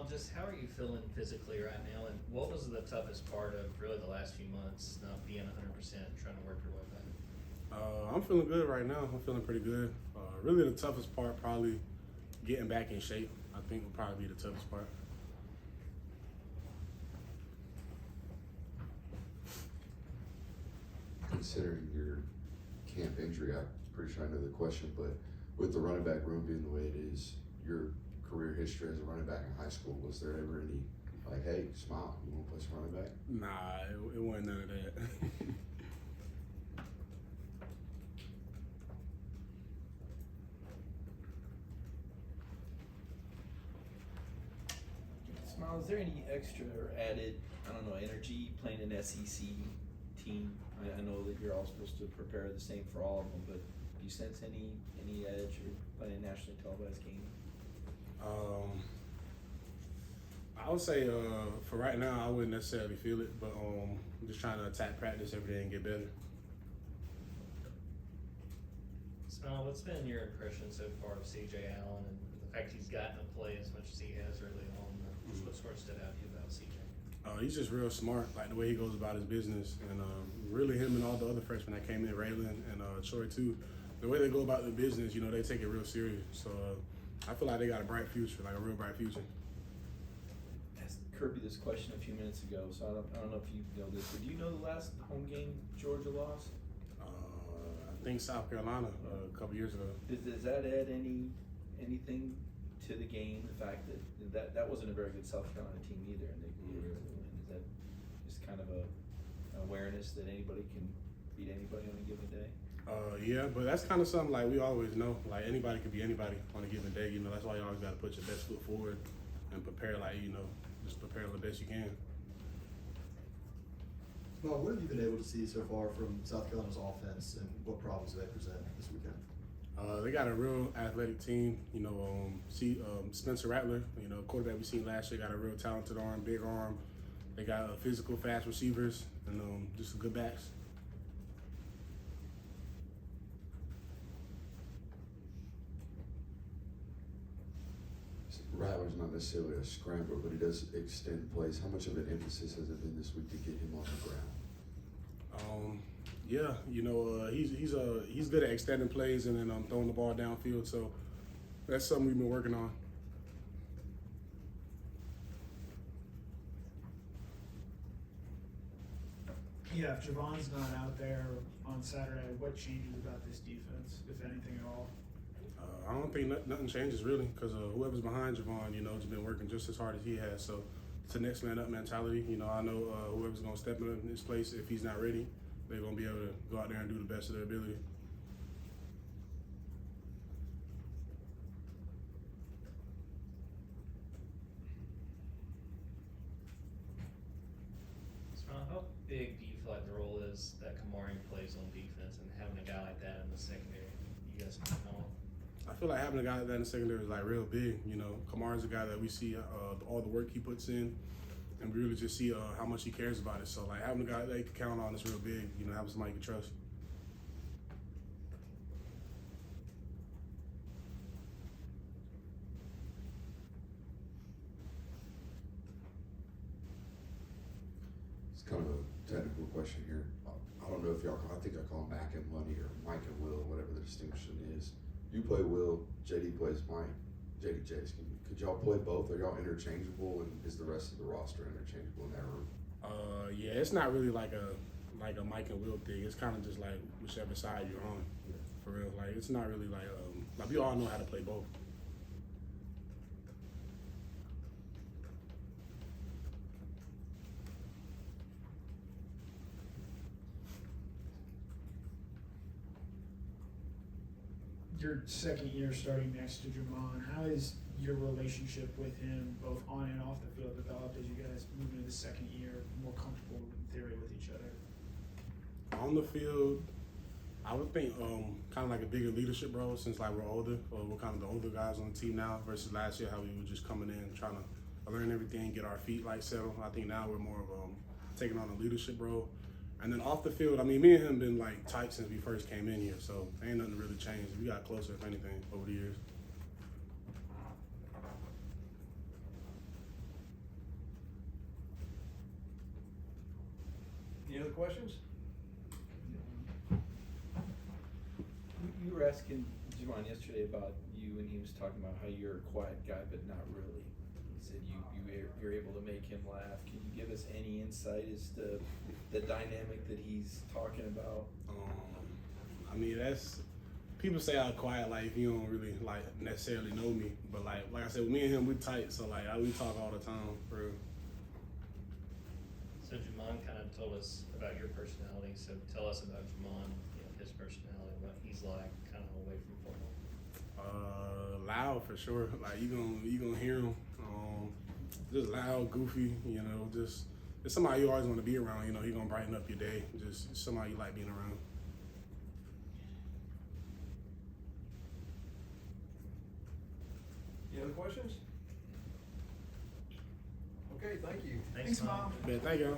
Smael, just how are you feeling physically right now, and what was the toughest part of really the last few months, not being 100%, trying to work your way back? I'm feeling good right now. I'm feeling pretty good. Really, the toughest part probably getting back in shape. I think will probably be the toughest part. Considering your camp injury, I'm pretty sure I know the question, but with the running back room being the way it is, your career history as a running back in high school, was there ever any like, hey, Smael, you want to play some running back? Nah, it wasn't none of that. Smael, is there any extra or added, I don't know, energy playing an SEC team? I know that you're all supposed to prepare the same for all of them, but do you sense any edge or playing a nationally televised game? I would say for right now, I wouldn't necessarily feel it, but I'm just trying to attack practice every day and get better. Smael, what's been your impression so far of C.J. Allen and the fact he's gotten to play as much as he has early on? What sort of stood out to you about C.J.? He's just real smart, like the way he goes about his business, and really him and all the other freshmen that came in, Raylan and Troy too, the way they go about the business, you know, they take it real serious. So I feel like they got a bright future, like a real bright future. I asked Kirby this question a few minutes ago, so I don't know if you know this, but do you know the last home game Georgia lost? I think South Carolina a couple years ago. Does that add anything to the game? The fact that wasn't a very good South Carolina team either, and they were able to win. Is that just kind of an awareness that anybody can beat anybody on a given day? Yeah, but that's kind of something like we always know. Like anybody could be anybody on a given day. You know, that's why you always got to put your best foot forward and prepare. Like just prepare the best you can. Well, what have you been able to see so far from South Carolina's offense, and what problems do they present this weekend? They got a real athletic team. You know, Spencer Rattler, you know, quarterback we seen last year, got a real talented arm, big arm. They got physical, fast receivers, and just good backs. Rattler's not necessarily a scrambler, but he does extend plays. How much of an emphasis has it been this week to get him on the ground? Yeah, you know, he's good at extending plays and then throwing the ball downfield. So that's something we've been working on. Yeah, if Javon's not out there on Saturday, what changes about this defense, if anything at all? I don't think nothing changes really, because whoever's behind Javon, you know, has been working just as hard as he has. So it's a next man up mentality. You know, I know whoever's going to step in his place, if he's not ready, they're going to be able to go out there and do the best of their ability. Smael, how big do you feel like the role is that Kamari plays on defense and having a guy like that in the secondary? You guys can know. I feel like having a guy like that in the secondary is like real big. You know, Kamara's a guy that we see all the work he puts in, and we really just see how much he cares about it. So like having a guy that you can count on is real big. You know, having somebody you can trust. It's kind of a technical question here. I don't know if y'all, I think I call him Mac and Money or Mike and Will, whatever the distinction is. You play Will, JD plays Mike, JDJ, excuse me. Could y'all play both? Are y'all interchangeable, and is the rest of the roster interchangeable in that room? Yeah, it's not really like a Mike and Will thing. It's kind of just like whichever side you're on, for real. Like it's not really like we all know how to play both. Your second year starting next to Javon, how is your relationship with him, both on and off the field, developed as you guys move into the second year, more comfortable in theory with each other? On the field, I would think kind of like a bigger leadership role since like we're older, or we're kind of the older guys on the team now versus last year how we were just coming in trying to learn everything, get our feet like settled. I think now we're more of taking on a leadership role. And then off the field, I mean, me and him been like tight since we first came in here, so ain't nothing really changed. We got closer, if anything, over the years. Any other questions? You were asking Javon yesterday about you, and he was talking about how you're a quiet guy, but not really. He said you're able to make him laugh. Can you give us any insight as to the dynamic that he's talking about? I mean, that's people say I'm quiet, like you don't really like necessarily know me, but like I said, me and him we tight, so like we talk all the time, for real. So Jamon kind of told us about your personality, so tell us about Jamon, his personality, what he's like, kind of away from football. Loud for sure. Like you gonna hear him. Just loud, goofy. Just somebody you always want to be around. He gonna brighten up your day. Just somebody you like being around. Any other questions? Okay, thank you. Thanks, Mom. Yeah, thank y'all.